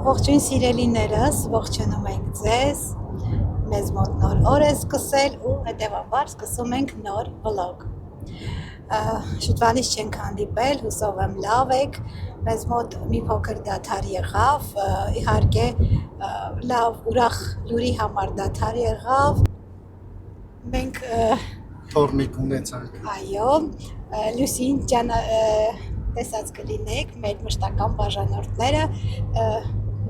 Ողջույն սիրելիներս, ողջունում ենք ձեզ, մեզ մոտ նոր օր է սկսել ու հետևաբար սկսում ենք նոր վլոգ։ Շուտվանից չենք հանդիպել, հուսով եմ լավ եք, մեզ մոտ մի փոքր դադար եղավ, իհարկե լավ ուրախ լուրի համար դադար եղավ, մենք թորնիկ ունեցանք։ Այո, Լուսին տեսած կլինեք, մեր մշտական բաժանորդները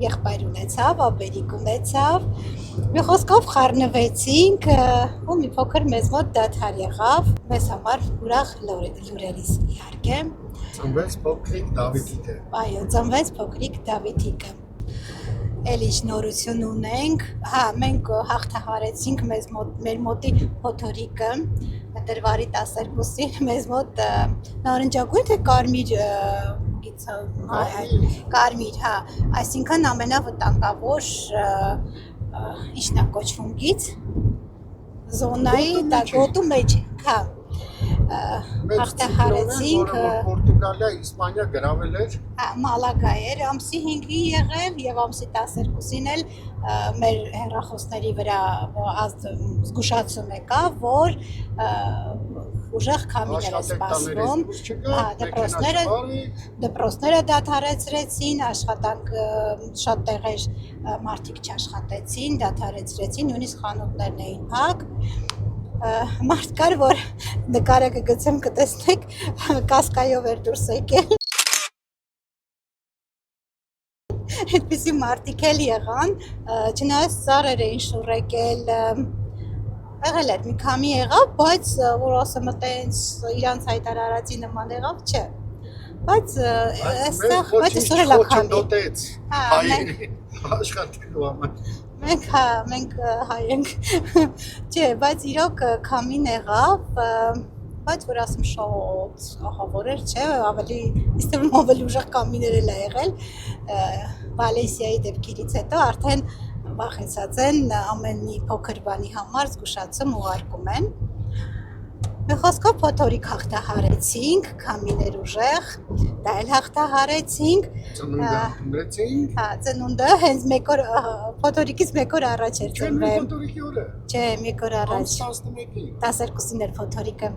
եղբայր ունեցավ, ապերիկ ունեցավ, մի խոսքով խառնվեցինք ու մի փոքր մեզ մոտ դադար եղավ, մեզ համար ուրախ լուրերից իհարկե։ Ծնվեց փոքրիկ Դավիթիկը։ Այո, ծնվեց փոքրիկ Դավիթիկը։ Էլի շնորհություն ունենք, մենք հաղթահարեցինք մեր մոտի փոթորիկը, դրվարի 12-ին մեզ մոտ նարնջագույն թե կարմիր, այսինքն ամենավտանգավոր իշն է կոչվում գիծ, զոնայի գոտու մեջ, հաղթահարեցինք, Պորտուգալիա, Իսպանիա գրավել էր։ Մալագա էր, ամսի 5-ի եղել եւ ամսի 12-ին էլ մեր հեռախոսների վրա զգուշացում եկավ, որ ուժեղ քամիներ է սպասվում, դպրոցները դադարեցրեցին, աշխատանք շատ տեղեր մարդիկ չաշխատեցին, դադարեցրեցին, նույնիսկ խանութներն էին փակ։ Մարդ կար, որ նկարը կգցեմ կտեսնեք, կասկայով էր դուրս եկել։ Այդպիսի մարդիկ էլ եղան, չնայած ծառեր էին շուռ եկել, եղել էր մի քամի եղավ, բայց որ ասեմ այտենց իրանց հայտարարածի նման եղավ, չէ։ Բայց այստեղ այսօր էլ քամի։ Աշխատելու համար։ Մենք հայ ենք, չէ, բայց իրոք քամին եղավ, բայց որ ասեմ շատ ահավոր էր, չէ, ավելի ուժեղ քամիներ էլ ա եղել, Վալենսիայի դեպքերից հետո արդեն վախեցած են ամեն մի փոքր բանի համար զգուշացում ուղարկում են։ Մի խոսքով փոթորիկ հաղթահարեցինք, քամիներ ուժեղ, դա էլ հաղթահարեցինք։ Ծնունդը ունեցինք։ Ծնունդը հենց փոթորիկից մեկ օր առաջ էր ծնվել։ Փոթորիկի օրը։ Չէ, մեկ օր առաջ։ 11-ին։ 12-ին էր փոթորիկը։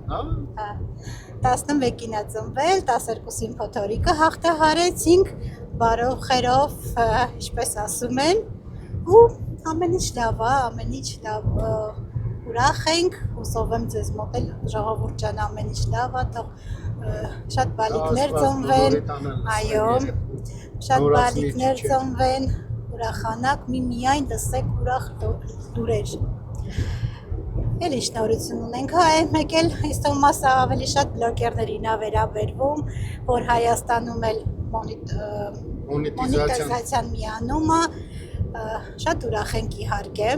11-ին է ծնվել, 12-ին փոթորիկը հաղթահարեցինք, բարով խերով, ինչպես ասում են, ու ամեն ինչ լավ է, ամեն ինչ լավ ուրախ ենք, հուսով եմ ձեզ մոտ էլ ժողովուրդ ջան ամեն ինչ լավ է, թող շատ բալիկներ ծնվեն, այո, շատ բալիկներ ծնվեն, ուրախանաք, միայն լսեք ուրախ լուրեր։ Էլի շնորհություն ունենք, մեկ էլ ինձ թվում է սա ավելի շատ բլոգերներին է վերաբերվում, որ Հայաստանում էլ մոնետիզացիան միանում է, շատ ուրախ ենք իհարկե,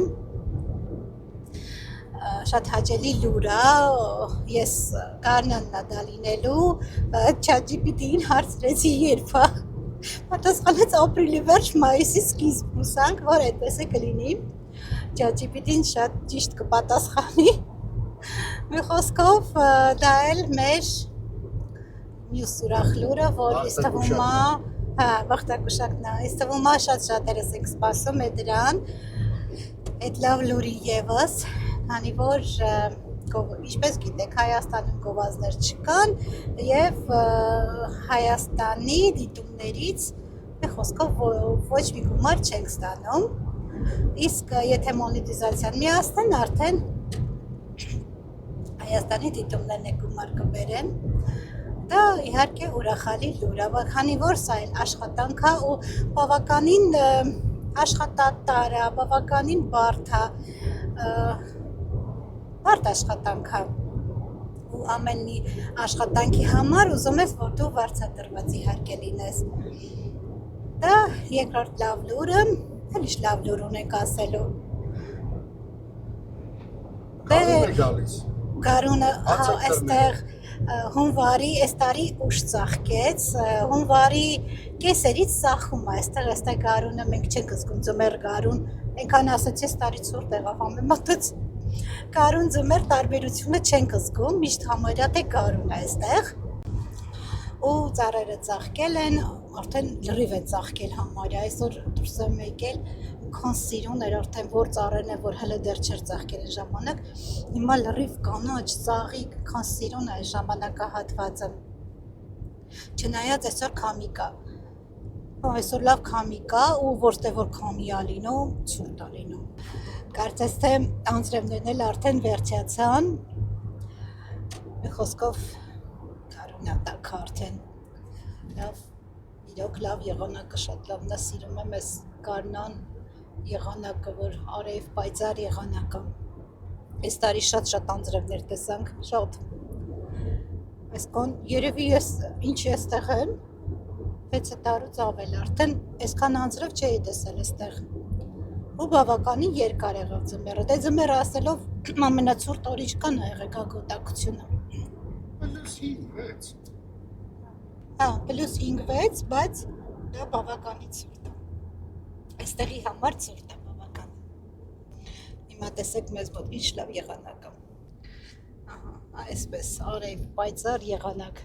շատ հաճելի լուր է, ես Գառնանն է դա լինելու, ChatGPT-ին հարցրեցի երբ է, պատասխանեց ապրիլի վերջ, մայիսի սկիզբ, հուսանք, որ այդպես է կլինի, ChatGPT-ին շատ ճիշտ կպատասխանի, մի խոսքով դա էլ մեր մյուս ուրախ լուրը, որ ինձ թվում է, վախտակուշակն է, ինձ թվում է շատ շատերս ենք սպասում է դրան, այդ լավ լուրի ևս, քանի որ ինչպես գիտեք Հայաստանում գովազդներ չկան եւ Հայաստանի դիտումներից մի խոսքով ոչ մի գումար չենք ստանում, իսկ եթե մոնետիզացիան միացնեն արդեն Հայաստանի դիտումներն է գումար կբերեն, դա իհարկե ուրախալի լուր է, քանի որ սա էլ աշխատանք է ու բավականին աշխատատար է, բավականին բարդ է, բարդ աշխատանք է ու ամեն մի աշխատանքի համար ուզում ես, որ դու վարձատրված իհարկե լինես։ Դա երկրորդ լավ լուրը, էլ ինչ լավ լուր ունենք ասելու։ Գարուն է գալիս։ Գարունը այստեղ հունվարի, այս տարի ուշ ծաղկեց, հունվարի կեսերից ծաղկում է, այստեղ գարունը մենք չենք զգում, ձմեռ գարուն, այնքան ասացի այս տարի ցուրտ եղավ համեմատած գարուն ձմեռ տարբերությունը չենք զգում, միշտ համարյա թե գարուն է այստեղ։ ու ծառերը ծաղկել են, արդեն լրիվ է ծաղկել համարյա, այսօր դուրս եմ եկել, քան սիրուն էր արդեն որ ծառերն է, որ հələ դեռ չէր ծաղկել այն ժամանակ, հիմա լրիվ կանաչ, ծաղիկ, քան սիրուն է ժամանակահատվածը, չնայած այսօր քամի կա, այսօր լավ քամի կա ու որտեղ որ քամի ա լինում, ցուրտ ա լինում, կարծես թե անձրևներն էլ արդեն վերջացան, մի խոսքով կարունատակ արդեն, լավ, իրոք լավ եղանակը շատ լավն է, սիրում եմ այս գարնան եղանակը, որ արև պայծառ եղանակը, այս տարի շատ անձրևներ տեսանք, շատ, այս կոն երևի ես ինչ էստեղ եմ, 6 տարուց ավել արդեն, այսքան անձրև չէի տեսել էստեղ, ու բավականին երկար եղավ ձմեռը, դե ձմեռը ասելով ամենացուրտ օրը ինչքան ա եղել գագոտակցությունը, +5-6, բայց դա բավականին ցուրտ է, այստեղի համար ցուրտ է բավականին, հիմա տեսեք մեզ մոտ ինչ լավ եղանակ է, այսպես արև պայծառ եղանակ,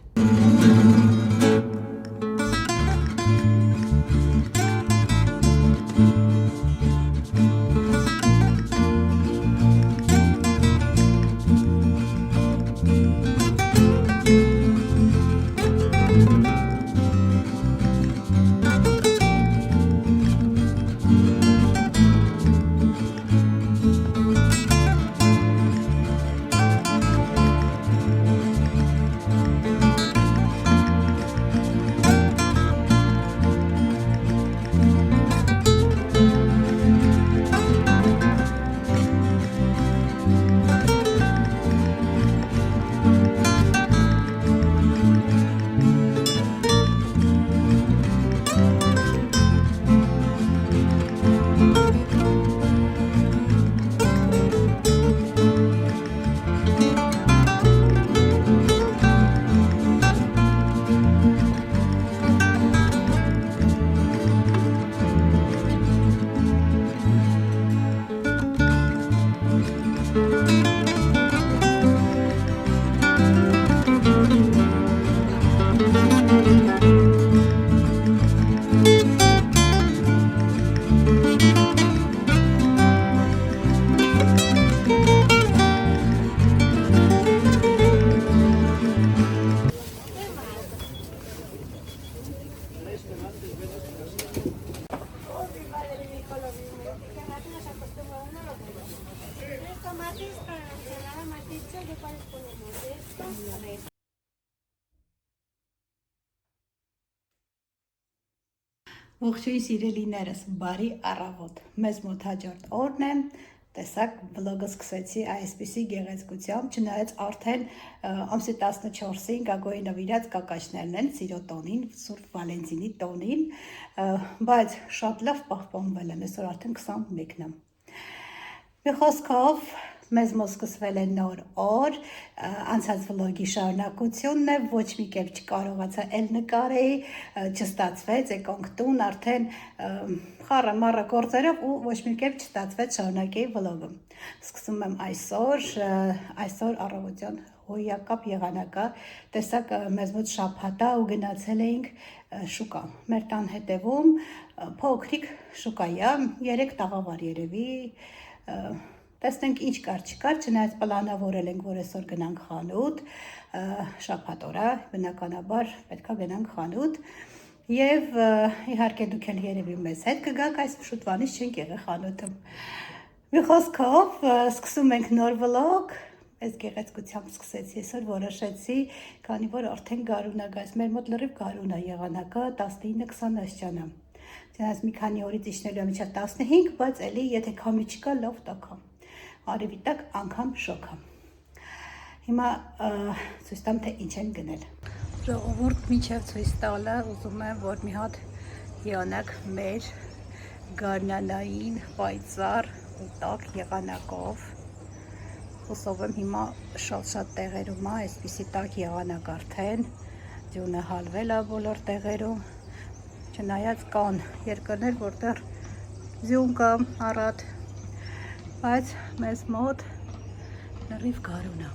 Ողջույն սիրելիներս, բարի առավոտ, մեզ մոտ հաջորդ օրն է, տեսակ վլոգը սկսեցի այսպիսի գեղեցկությամբ, չնայած արդեն ամսի 14-ին Գագոյի նվիրած կակաչներն են, սիրո տոնին, Սուրբ Վալենտինի տոնին, բայց շատ լավ պահպանվել են, այսօր արդեն 21-ն է։ Մի խոսքով, մեզ մոտ սկսվել է նոր օր, անցած վլոգի շարունակությունն է, ոչ մի կերպ չկարողացա էլ նկարեի, չստացվեց, եկանք տուն արդեն խառը մառը գործերով ու ոչ մի կերպ չստացվեց շարունակեի վլոգը։ Սկսում եմ այսօր առավոտյան հոյակապ եղանակա, տեսակ մեզ մոտ շաբաթ է ու գնացել էինք շուկա, մեր տան հետևում փոքրիկ շուկայա, 3 տաղավար երևի, տեսնենք ինչ կար չկար, չնայած պլանավորել ենք, որ այսօր գնանք խանութ, շաբաթ օր է, բնականաբար պետքա գնանք խանութ եւ իհարկե դուք էլ երևի մեզ հետ կգաք, այս շուտվանից չենք եղել խանութում։ Մի խոսքով սկսում ենք նոր վլոգ, այս գեղեցկությամբ սկսեցի, այսօր որոշեցի, քանի որ արդեն գարուն է գալիս, մեր մոտ լրիվ գարուն է եղանակը 19-20 աստիճան է։ Չնայած մի քանի օրից իջնելու է մինչև 15, բայց էլի եթե քամի չկա, լավ տաք է։ Արևի տակ անգամ շոք է։ Հիմա ցույց տամ թե ինչ են գնել։ Ժողովուրդ մինչև ցույց տալը ուզում եմ, որ մի հատ յանակ մեր գարնանային պայծառ ու տաք եղանակով հուսով եմ հիմա շատ տեղերում է, այսպիսի տաք եղանակ արդեն, ջունը հալվել է բոլոր տեղերում, չնայած կան երկրներ, որտեղ ձյուն կա առատ, բայց մեզ մոտ լրիվ գարուն է։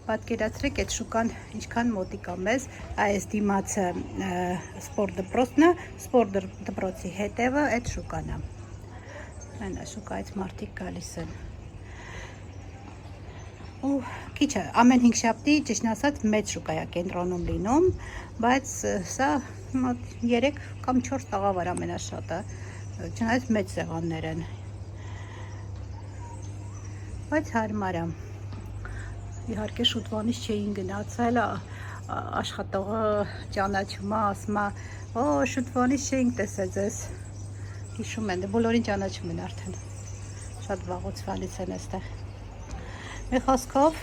Պատկերացրեք այդ շուկան ինչքան մոտիկ է մեզ, այս դիմացը սպորտ դպրոցն է, սպորտ դպրոցի հետևը այդ շուկան է։ Այնա շուկայից մարդիկ գալիս են։ Ու քիչ է, ամեն 5 շաբթի ճիշտն ասած մեծ շուկա է կենտրոնում լինում, բայց սա մոտ 3 կամ 4 տաղավար ամենաշատը, չնայած մեծ սեղաններ են։ Բայց հարմար է։ Իհարկե շուտվանից չէին գնացել, աշխատողը ճանաչում է, ասում է, «Օ, շուտվանից չէինք տեսել ձեզ»։ Հիշում են, բոլորին ճանաչում են արդեն։ Շատ վաղուց են այստեղ։ Մի խոսքով,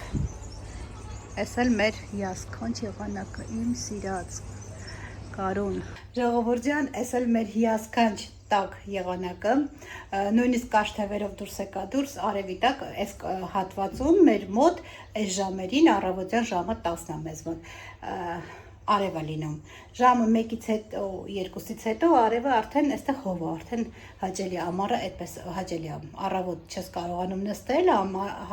էս էլ մեր հիասքանչ եղանակը, իմ սիրած Կարուն։ Ժողովուրդ ջան, էս էլ մեր հիասքանչ տաք եղանակը, նույնիսկ կարճ թևերով դուրս եկա դուրս, արևի տակ, այս հատվածում մեր մոտ այս ժամերին առավոտյան ժամը 10-ն է մեզ մոտ արև է լինում։ Ժամը 1-ից հետո, 2-ից հետո արևը արդեն այստեղ հով է, արդեն հաճելի է, ամառը այդպես հաճելի է, առավոտ չես կարողանում նստել,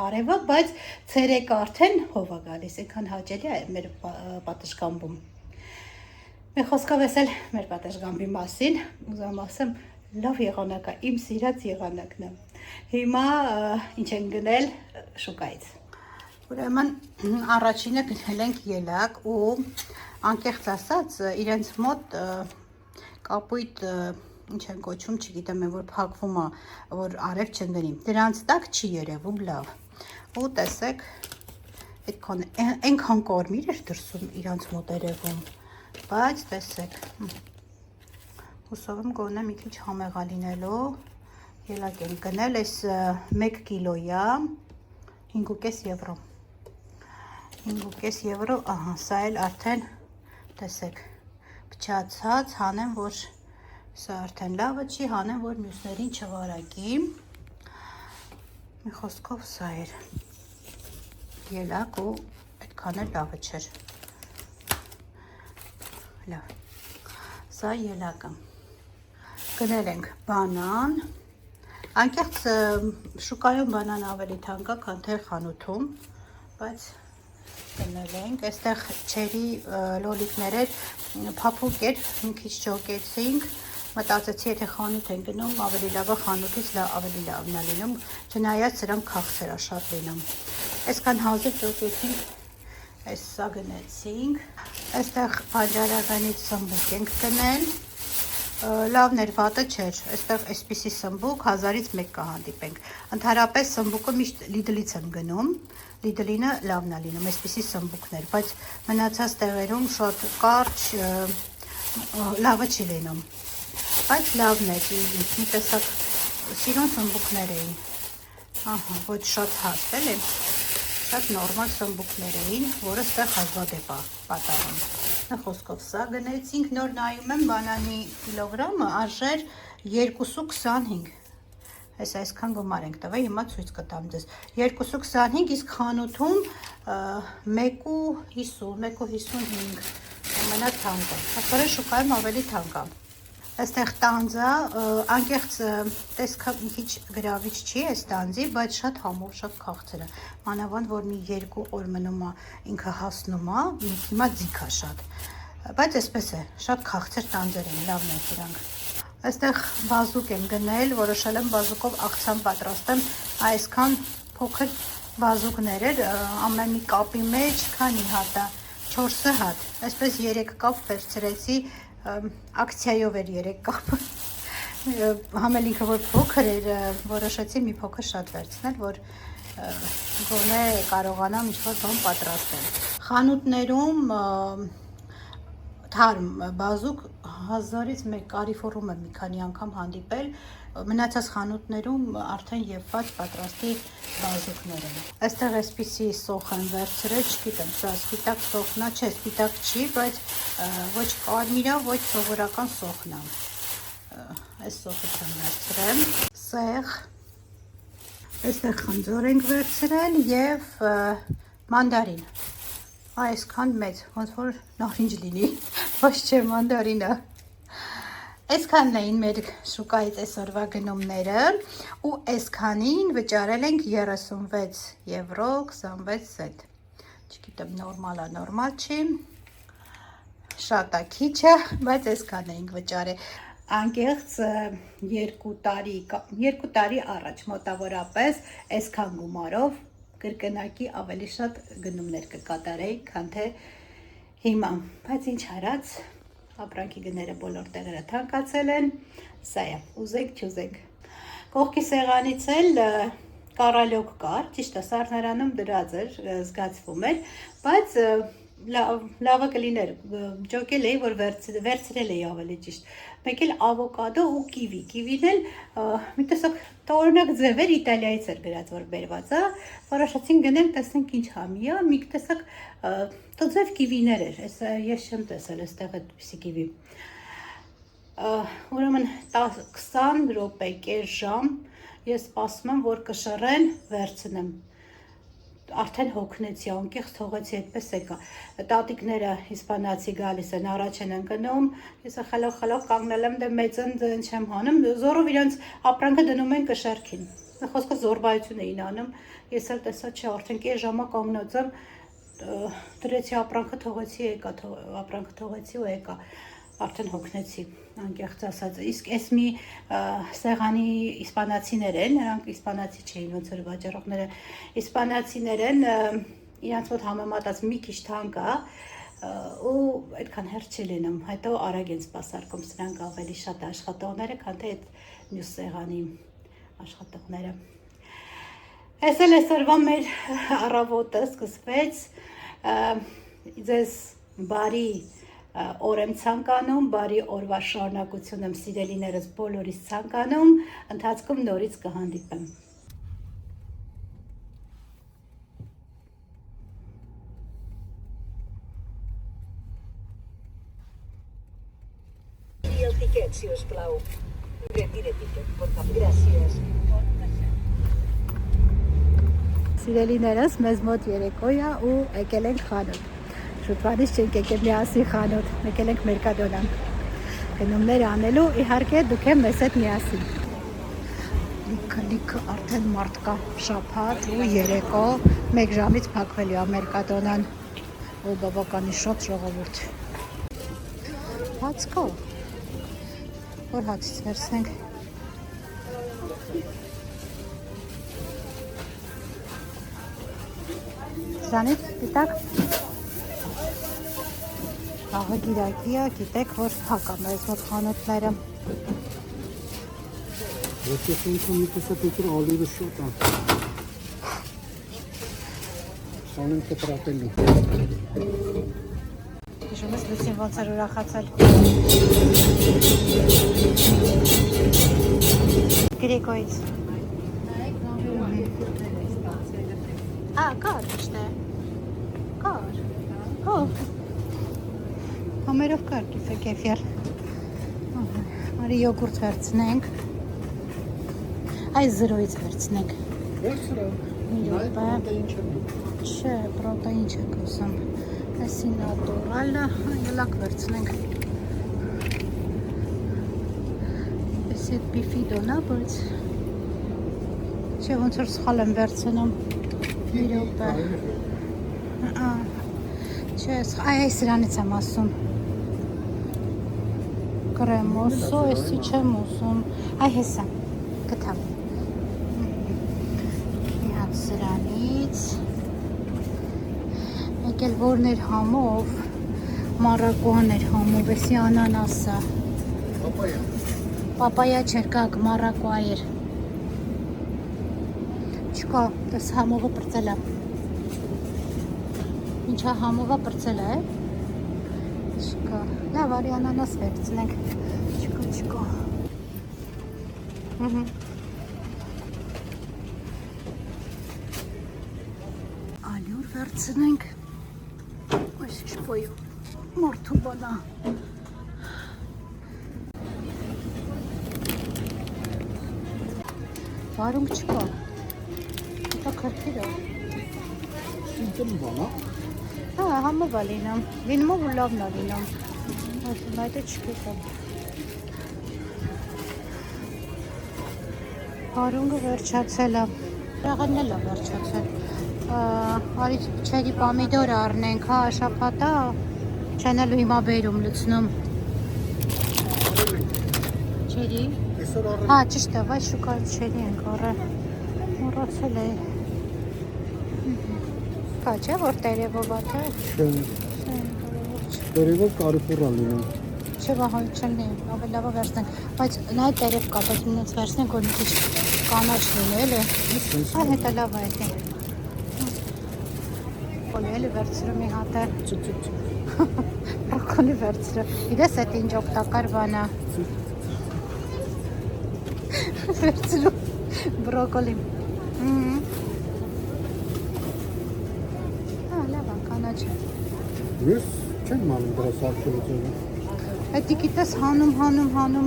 արևը, բայց ցերեկը արդեն հով է գալիս, այնքան հաճելի է մեր պատշգամբում։ Մի խոսքով էս էլ մեր պատշգամբի մասին, ուզում ասեմ, լավ եղանակ է, իմ սիրած եղանակն է։ Հիմա ինչ են գնել շուկայից։ Ուրեմն առաջինը գնել ենք ելակ ու անկեղծ ասած իրենց մոտ կապույտ ինչ են կոչում, չգիտեմ, որ փակվում է, որ արև չընկնի։ Դրանց տակ չի երևում լավ։ Ու տեսեք, այնքան կարմիր էր դրսում իրանց մոտ երևում, բայց տեսեք, հուսով եմ գոնե մի քիչ համեղա լինելու, ելակ են գնել, այս 1 կիլոյա 5.5 եվրո։ 5.5 եվրո, ահա, սա էլ արդեն, տեսեք, փչացած, հանեմ, որ սա արդեն լավը չի, հանեմ, որ մյուսներին չվարակի։ Մի խոսքով սա էր ելակ ու այդքան էլ լավը չէր։ Լավ, սա ելակը։ Գնել ենք բանան, անկեղծ շուկայում բանան ավելի թանկ է, քան թե խանութում, բայց գնել ենք, այստեղ չերի լոլիկներ էր, փափուկ էր, մի քիչ ջոկեցինք, մտածեցի, եթե խանութ են գնում, ավելի լավը խանութից ավելի լավն է լինում, չնայած սրանք քաղցր է շատ լինում։ Այսքան հազիվ ջոկեցինք, այս սա գնեցինք, այստեղ բանջարեղենից սմբուկ ենք գնել, լավն էր, վատը չէր, այստեղ այսպիսի սմբուկ 1000-ից 1 կհանդիպենք, ընդհանրապես սմբուկը միշտ Lidl-ից եմ գնում, Lidl-ինը լավն է լինում, այսպիսի սմբուկներ, բայց մնացած տեղերում շատ կարճ, լավը չի լինում, բայց լավն է, մի տեսակ սիրուն սմբուկներ էին, ոչ շատ հաստ էլ եմ, շատ նորմալ սմբուկներ էին, որը ստեղ հազվադեպ է պատահում։ Խոսքով սա գնեցինք, նոր նայում եմ բանանի կիլոգրամը արժեր 2.25, այսքան գումար ենք տվել, հիմա ցույց կտամ ձեզ, 2.25, իսկ խանութում 1.50, 1.55, ամենաթանկը, ասորեն շուկայում ավելի թանկ է։ Այստեղ տանձա, անկեղծ տեսքը մի քիչ գրավիչ չի այս տանձի, բայց շատ համով, շատ քաղցր է, մանավանդ որ մի 2 օր մնում է, ինքը հասնում է, հիմա ձիգ է շատ, բայց այսպես է, շատ քաղցր տանձեր են, լավն են դրանք։ Այստեղ բազուկ եմ գնել, որոշել եմ բազուկով աղցան պատրաստեմ, այսքան փոքր բազուկներ էր, ամեն մի կապի մեջ, քանի հատ է, 4 հատ, այսպես 3 կապ վերցրեցի, ակցիայով էր 3 կապը, համել ինքը որ փոքր էր, որոշեցի մի փոքր շատ վերցնել, որ գոնե կարողանամ ինչ-որ բան պատրաստել։ Խանութներում թարմ բազուկ 1000-ից 1 կարիֆորում եմ մի քանի անգամ հանդիպել, մնացած խանութներում արդեն ևված պատրաստի բազուկներ են։ Այստեղ այսպիսի սոխ են վերցրել, չգիտեմ, սա սպիտակ սոխն է, չէ, սպիտակ չի, բայց ոչ կարմիր է, ոչ սովորական սոխն է։ Այս սոխը եմ վերցրել, սեղ, այստեղ խնձոր ենք վերցրել և մանդարին։ Այսքան մեծ, ոնց որ նարինջ լինի, ոչ չէ մանդարինը։ Այսքանն էին մեր շուկայից այսօրվա գնումները ու այսքանին վճարել ենք 36 եվրո 26 սենտ։ Չգիտեմ, նորմալ չի։ Շատ է քիչը, բայց այսքան էինք վճարել։ Անկեղծ 2 տարի առաջ մոտավորապես այսքան գումարով կրկնակի ավելի շատ գնումներ կկատարեի, քան թե հիմա, բայց ինչ արած, ապրանքի գները բոլոր տեղերը թանկացել են, սա է, ուզենք չուզենք։ Կողքի սեղանից էլ կարալյոկ կար, ճիշտ է, սառնարանում դրած էր, զգացվում էր, բայց լավը կլիներ, ջոկել էի, որ վերցրել էի ավելի ճիշտ, մեկ էլ ավոկադո ու կիվի, կիվին էլ մի տեսակ տորնակ ձև էր, Իտալիայից էր գրած, որ բերված է, որոշեցին գնենք, տեսնենք ինչ համի է, մի տեսակ տձև կիվիներ էր, ես չեմ տեսել այստեղ այդպիսի կիվի, ուրեմն 20 րոպե, կես ժամ, ես սպասում եմ, որ կշռեն, վերցնեմ, արդեն հոգնեցի, անկեղծ թողեցի, այդպես եկա, տատիկները իսպանացի գալիս են, առաջ են ընկնում, ես խլող կանգնել եմ, դե մեծն չեմ հանում, զորով իրանց ապրանքը դնում են կշարքին, խոսքը զորբայություն էին անում, ես էլ տեսա չէ, արդեն կես ժամա կանգնած եմ, դրեցի ապրանքը թողեցի ու եկա, արդեն հոգնեցի, անկեղծ ասած, իսկ այս մի սեղանի իսպանացիներ են, նրանք իսպանացի չէին, ոնց որ վաճառողները, իսպանացիներ են, իրանց մոտ համեմատած մի քիչ թանկ է, ու այդքան հերթ չի լինում, հետո արագ են սպասարկում, սրանք ավելի շատ աշխատողները, քան թե այդ մյուս սեղանի աշխատողները։ Այս էլ այսօրվա մեր առավոտը սկսվեց, ձեզ բարի օր եմ ցանկանում, բարի օրվա շարունակություն եմ սիրելիներս բոլորիս ցանկանում, ընթացքում նորից կհանդիպեմ։ I el tiquet, si us plau. Retire tiquet, por favor. Gràcies. Սիրելիներս, մեզ մոտ երեկոյ է ու եկել ենք խանութ։ Շուտվանից չենք եկել միասին խանութ, եկել ենք Մերկադոնան։ Գնումներ անելու, իհարկե դուք եմ մեզ հետ միասին։ Լիքը արդեն մարդ կա, շաբաթ ու երեկո, 1 ժամից փակվելու է Մերկադոնան ու բավականին շատ ժողովուրդ։ Հաց կա, որ հացից վերցնենք։ Զանից, գիտակ, աղը գիրակի է, գիտեք, որ հակա մեզ մոտ խանութները։ Ես ոնցում մի տեսակ ուտր ալիվը շոտ է։ Սանեմ կտրատելու։ Հիշում ես լուսին ոնց էր ուրախացել։ Գրեկոյից։ Կար, ճիշտ է։ Կար։ Համերով կար կեֆիր։ Արի յոգուրտ վերցնենք։ Այս զրոյից վերցնենք։ Վերցրը։ Չէ, պրոտեին չեք ուզում։ Այսի նատուրալը, ելակ վերցնենք։ Եսի այդ բիֆի դոնա, բայց չէ, ոնց որ սխալ եմ վերցնում։ Չէ, այ սրանից եմ ասում։ Կրեմոսո, էսի չեմ ուզում։ Այ հեսա, գտամ։ Մի հատ սրանից։ Մեկ էլ որն էր համով, մարակուան էր համով, էսի անանասը։ Պապայա չեր կակ, մարակուա էր։ Չկա, տես համովը պրծել է։ Ինչա համովը պրծել է, չկա։ Լավ, արի անանաս վերցնենք։ Չկա։ Ալյուր վերցնենք։ Այս շպոյու, մարդու բանա։ Վարունգ չկա։ Դա քրքիր է։ Ինտեմ բանա։ Հա, համով է լինում, լինումով ու լավն է լինում, այդ է չկետում։ Վարունգը վերջացել է, եղանն էլ է վերջացել, Արի չերի պամիդոր առնենք, հա, շաբաթա չանելու հիմա բերում լցնում։ Չերի։ Այսօր առել Հա, ճիշտ է, բայց շուկայից չերի ենք առել։ Մոռացել էի։ Կա չէ, որ տերևով ա թե։ չեմ։ Դերևով կարիպուր ալինում։ Չէ, վահոյ չլնի, ավելի լավը վերցնենք, բայց նա տերև կա, բայց մնաց վերցնենք, որ մի քիչ կանաչ լինի, էլի։ Այ հետա լավ է այդի։ Բոլի էլի վերցրու մի հատ է։ Բրոկոլի վերցրու։ Իրես էդ ինչ օգտակար բան է։ Վերցրու բրոկոլի։ Հա, լավ է, կանաչ է։ Ես չեմ մանում դրա սարքելուց։ Հետի գիտես հանում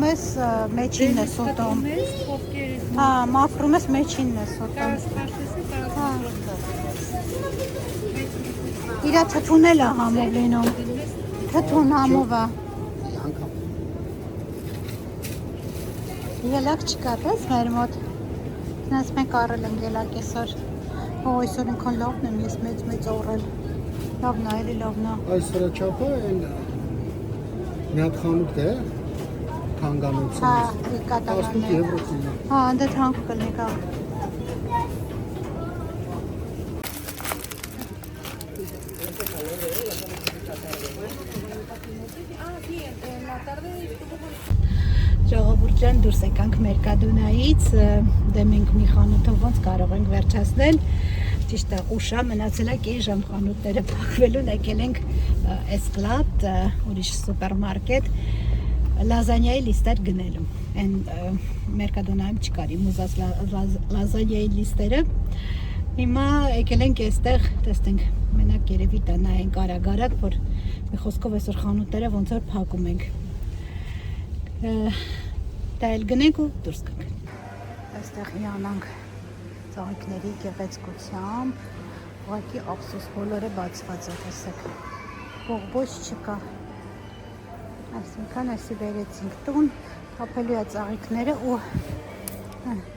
ես մեջինն ես ուտում։ Հա, մաքրում ես մեջինն ես ուտում։ Հա։ Իրա թթուն էլ է համով լինում։ Թթուն համով է։ Ելակ չկա, տես մեր մոտ։ Նենց մենք առել ենք ելակ այսօր։ Հո, այսօր ինքան լավն եմ ես մեծ առել։ Լավն է, էլի լավն է։ Այս սրաչապը այն մի հատ խանութ է, թանգանոցից։ Հա, կատալան 18 է։ եվրո կինա։ Հա, անդե թանկ կլնի կա։ Ժողովուրդ ջան, դուրս եկանք Մերկադոնայից, դե մենք մի խանութով ոնց կարող ենք վերջացնել, ճիշտ է, ուշա մնացել է կես ժամ խանութները փակվելուն, եկել ենք Esclat, ուրիշ սուպերմարկետ, լազանյայի լիստեր գնելու, այն Մերկադոնայում չկար իմ ուզած լազանյայի լիստերը, հիմա եկել ենք այստեղ, տեսնենք, մենակ երևի տնայենք արագ, որ մի խոսքով այսօր խանութները ոնց որ փակում ենք։ Դա էլ գնենք ու դուրս գանք։ Այստեղ հիանանք ծաղիկների գեղեցկությամբ, ուղղակի ափսոս բոլորը բացված է, տեսեք, բողբոջ չկա։ Այսինքն այսի վերեցինք տուն, ապելու է ծաղիկները ու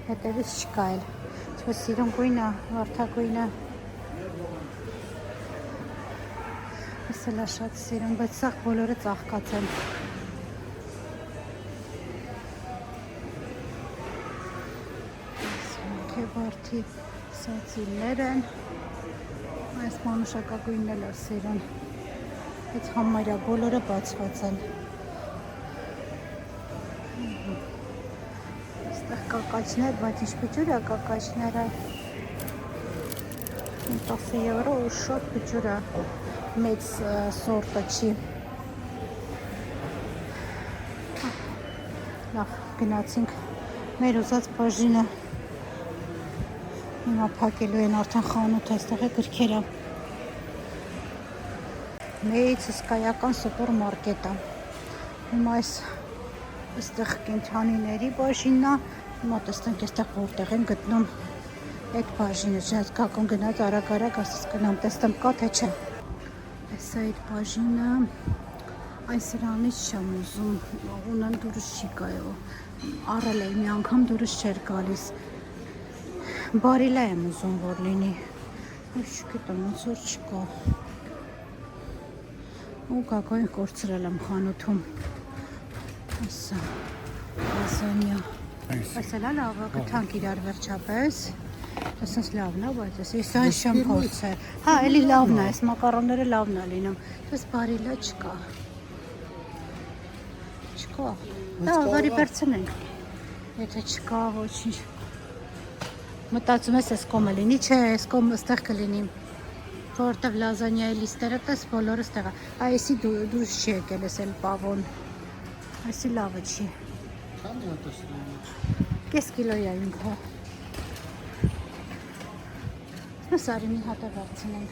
հետևից չկա էլ, չէ սիրուն գույնը, վարդագույնը, ասել է շատ սիրուն, բայց սաղ բոլորը ծաղկած են։ Վարդի սացիլներ են, այս մանուշակագույնն էլ է սիրուն, այդ համարյա բոլորը բացված են, այստեղ կակաչներ, բայց ինչ բջուր է կակաչները, 10 եվրո ու շատ բջուր է, մեծ սորտը չի, լավ գնացինք մեր ուզած բաժինը, հիմա փակելու են արդեն խանութ այստեղ է գրքերը։ Մեծ հսկայական սուպերմարկետ է։ Հիմա այստեղ կենթանիների բաժինն է։ Հիմա տեսնենք այստեղ որտեղ են գտնում այդ բաժինը։ Ժազգական գնաց արագ ասես գնամ տեսնեմ կա թե չէ։ Այս է այդ բաժինը։ Այս սրանից չեմ ուզում։ Ունեմ դուրս չի գայու։ Առել էի մի անգամ դուրս չէր գալիս։ Բարիլա եմ ուզում որ լինի, չգիտեմ ոնց որ չկա, ու կակոյն կորցրել եմ խանութում, ասա, լազանյա, այս էլ լավ է, գտանք իրար վերջապես, ասենց լավն է, բայց ես այս շեմ փորձել, հա, էլի լավն է, այս մակարոնները լավն է լինում, ես բարիլա չկա, դա վարի պերցնենք, եթե չկա ոչինչ, մտածում ես այս կոմը լինի, չէ, այս կոմը ստեղ կլինի, որտև լազանյայի լիստերը տես բոլորը ստեղ է, այսի դուրս չի եկել ես էլ պավոն, այսի լավը չի, կես կիլոյա ինքը, նսարի մի հատ է վերցնենք,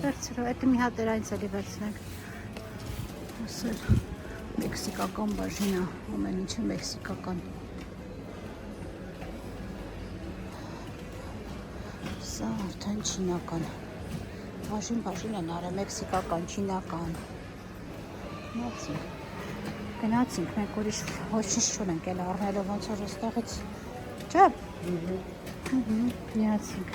վերցրու, էտը մի հատ էր այնց էլի վերցնենք, ասել, մեքսիկական բաժինը, ամեն ինչը մեքսիկական, սա արդեն չինական, բաժին են արը, մեքսիկական, չինական, գնացինք, մենք ուրիշ ոչինչ չունենք էլ առնելով ոնց որ ստեղից, չէ, միացինք,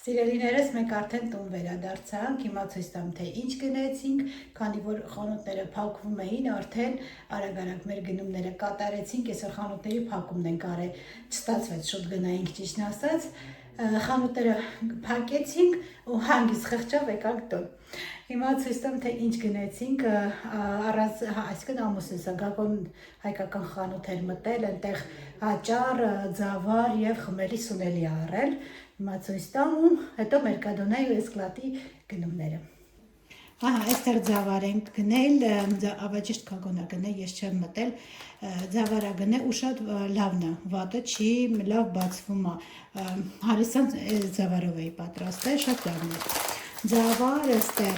Սիրելիներս, մենք արդեն տուն վերադարձանք, հիմա ցույց տամ թե ինչ գնեցինք, քանի որ խանութները փակվում էին, արդեն արագ-արագ մեր գնումները կատարեցինք, այսօր խանութների փակումն ենք արել, չստացվեց շուտ գնայինք ճիշտն ասած, խանութները փակեցինք ու հանգիստ խղճով եկանք տուն։ Հիմա ցույց տամ թե ինչ գնեցինք, այսինքն ամուսինս գագոն հայկական խանութ էր մտել, այնտեղ աճար, ձավար եւ խմելի սունելի առել։ Հիմա ցույց տամ ու հետո Մերկադոնայի ու Էսկլատի գնումները։ Ահա, այստեղ ձավար ենք գնել, ավաջիշտ կագոնա գնել, ես չեմ մտել, ձավարա գնել ու շատ լավն է, վատը չի, լավ բացվում է, հարիսան ձավարով էի պատրաստել, շատ լավն է։ Ձավար այստեղ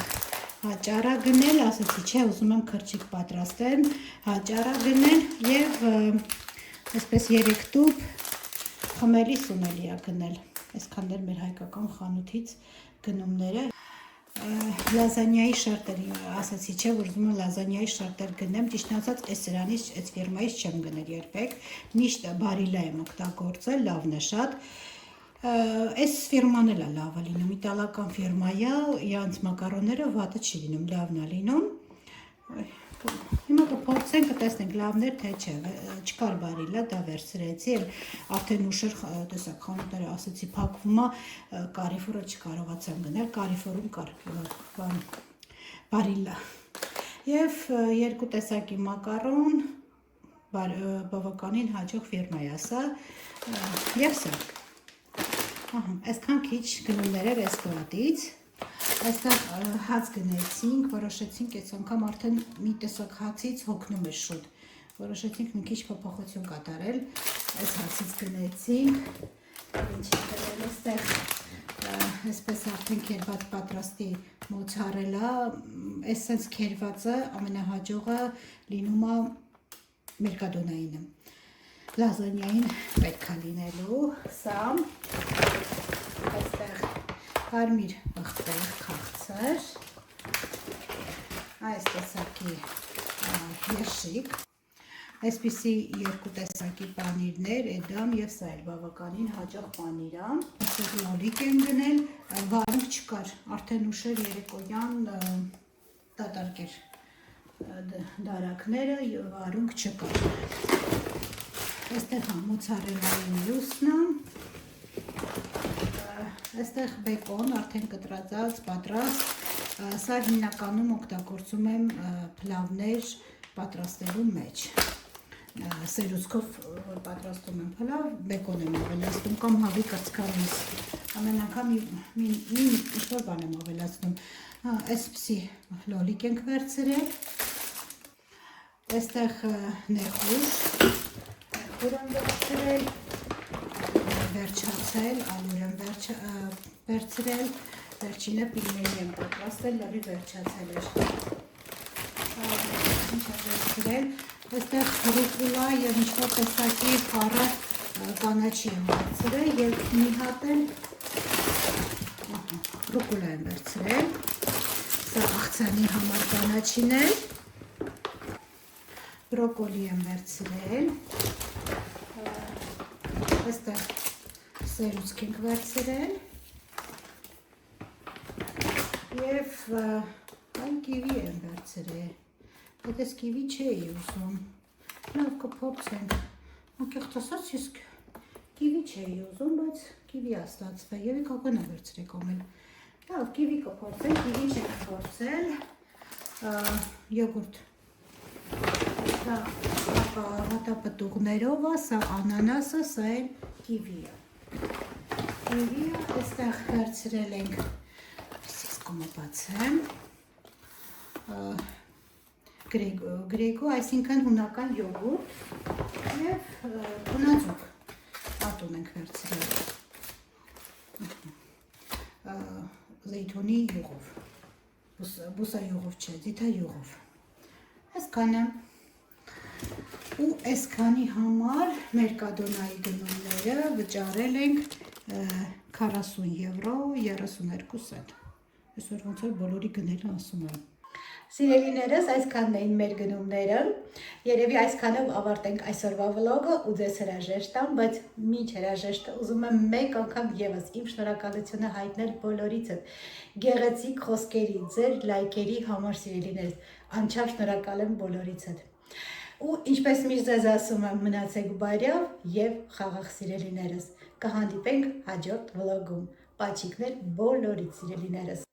հաճարա գնել, ասեցի չէ, ուզում եմ քրչիկ պատրաստեմ, հաճարա գնել և այսպես 3 տուփ խմելի սունելի է գնել, այսքաններ մեր հայկական խանութից գնումները։ Լազանյայի շարտեր, ասացի չէ, որ ուզում եմ լազանյայի շարտեր գնեմ, ճիշտն ասած, այս սրանից, այս ֆիրմայից չեմ գնել երբեք, միշտ բարիլա եմ օգտագործել, լավն է շատ, այս ֆիրման էլ է լավ է լինում, իտալական ֆիրմա է, իրանց մակարոնները վատը չի լինում, լավն է լինում, հիմա կփորձենք, կտեսնենք լավներ, թե չէ, չկար բարիլա, դա վերցրեցի, արդեն ուշեր տեսակ խանութները ասեցի փակվում է, կարիֆորը չկարողացամ գնել, կարիֆորում կար բարիլա և 2 տեսակի մակարոն, բավականին հաջող ֆիրմա է սա և սա, այսքան քիչ գնումներ էր Էսկլատից, այստեղ հաց գնեցինք, որոշեցինք այս անգամ արդեն մի տեսակ հացից հոգնում էր շուտ, որոշեցինք մի քիչ փոփոխություն կատարել, այս հացից գնեցինք, ինչ գնել այստեղ, այսպես արդեն քերված պատրաստի մոցարելա, այս սենց քերվածը ամենահաջողը լինում է Մերկադոնայինը, լազանյային պետք է լինելու, սա, այստեղ կարմիր բղթեղ քաղցր, այս տեսակի երշիկ, այսպիսի 2 տեսակի պանիրներ, էդամ և սա էլ բավականին հաջող պանիր է, այստեղ լոլիկ են գնել, վարունգ չկար, արդեն ուշեր երեկոյան դատարկ էր դարակները, վարունգ չկար, այստեղ մոցարելայի մյուսն է, այստեղ բեկոն, արդեն կտրածած, պատրաստ, սա հիմնականում օգտագործում եմ փլավներ պատրաստելու մեջ, սերուցքով որ պատրաստում եմ փլավ, բեկոն եմ ավելացնում կամ հավի կրծքարից, ամեն անգամ մի ինչ-որ բան եմ ավելացնում, այսպիսի լոլիկ ենք վերցրել, այստեղ նեխուր եմ վերցրել, վերջացել, ալուր եմ վերցրել, վերջինը պիլմենի եմ պատրաստել, լավի վերջացել էր, ինչ եմ վերցրել, այստեղ ռուկուլա և ինչ-որ տեսակի խառը կանաչի եմ վերցրել և մի հատ էլ ռուկուլա եմ վերցրել, սա աղցանի համար կանաչին է, բրոկոլի եմ վերցրել, այստեղ սերուցք ենք վերցրել և այլ կիվի եմ վերցրել, այդ ես կիվի չէի ուզում, լավ կփորձենք, անկեղծ ասած ես կիվի չէի ուզում, բայց կիվի է ստացվել և կագոն է վերցրեք ամեն, լավ կիվի կփորձենք, կիվի չենք փորձել, յոգուրտ, սա հատապտուղներով է, սա անանասը, սա էլ կիվի է, այստեղ վերցրել ենք, այսպես կոմը բացեմ, գրեգո, այսինքն հունական յոգուրտ և բնաձուկ ատուն ենք վերցրել, զեյթունի յուղով, բուսա յուղով չէ, ձիթա յուղով, այսքանը, ու այսքանի համար Մերկադոնայի գնումները վճարել ենք 40 եվրո 32 սենտ, այսօր ոնց որ բոլորի գնելը ասում եմ, Սիրելիներս, այսքանն էին մեր գնումները, երևի այսքանով ավարտենք այսօրվա վլոգը ու ձեզ հրաժեշտ տամ, բայց միջ հրաժեշտը ուզում եմ մեկ անգամ եւս իմ շնորհակալությունը հայտնել բոլորիցդ, գեղեցիկ խոսքերի, ձեր լայքերի համար սիրելիներս, անչափ շնորհակալ եմ բոլորիցդ։ Ու ինչպես միշտ ձեզ ասում եմ, մնացեք բարյավ եւ խաղաղ սիրելիներս, կհանդիպենք հաջորդ վլոգում, պաչիկներ բոլորիդ սիրելիներս։